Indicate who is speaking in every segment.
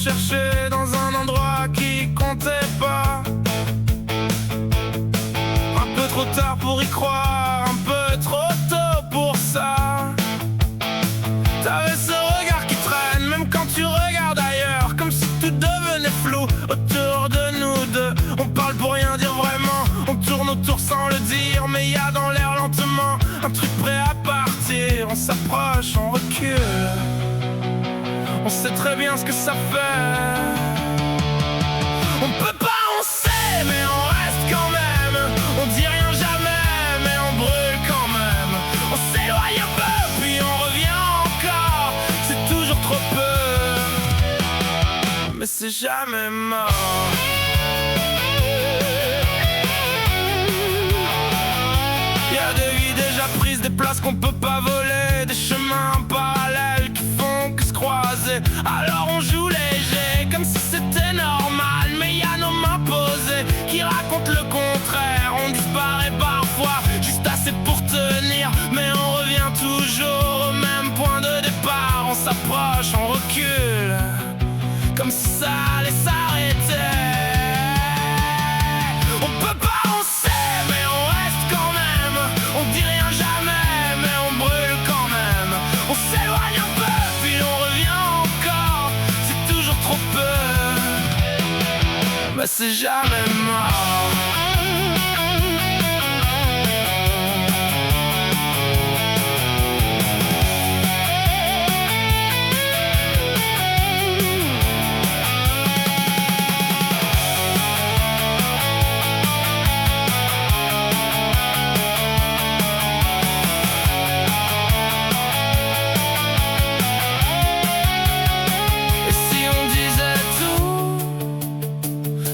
Speaker 1: chercher dans un endroit qui comptait pas. Un peu trop tard pour y croire, un peu trop tôt pour ça. T'avais ce regard qui traîne, même quand tu regardes ailleurs, comme si tout devenait flou autour de nous deux. On parle pour rien dire vraiment, on tourne autour sans le dire, mais y a dans l'air lentement un truc prêt à partir. On s'approche, on recule, on sait très bien ce que ça fait. On peut pas, on sait, mais on reste quand même. On dit rien jamais, mais on brûle quand même. On s'éloigne un peu, puis on revient encore. C'est toujours trop peu, mais c'est jamais mort. Y'a des vies déjà prises, des places qu'on peut pas voler, des chemins parallèles qui font que se croiser. Alors on joue léger, comme si c'était normal, mais y a nos mains posées qui racontent le contraire. On disparaît parfois, juste assez pour tenir, mais on revient toujours au même point de départ. On s'approche, on recule, comme si ça allait s'arrêter. On peut pas, on sait, mais on reste quand même. On dit rien jamais, mais on brûle quand même. On s'éloigne un peu, puis on revient encore. C'est toujours trop peu, mais c'est jamais mort.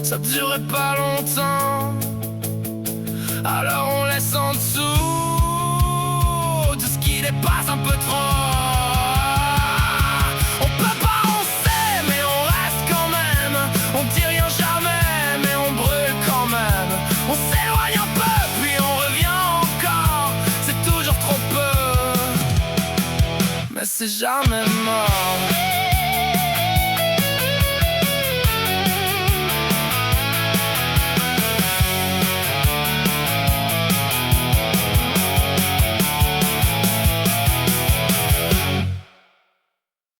Speaker 1: Ça durait pas longtemps, alors on laisse en dessous tout ce qui dépasse un peu trop. On peut pas, on sait, mais on reste quand même. On dit rien jamais, mais on brûle quand même. On s'éloigne un peu, puis on revient encore. C'est toujours trop peu, mais c'est jamais mort.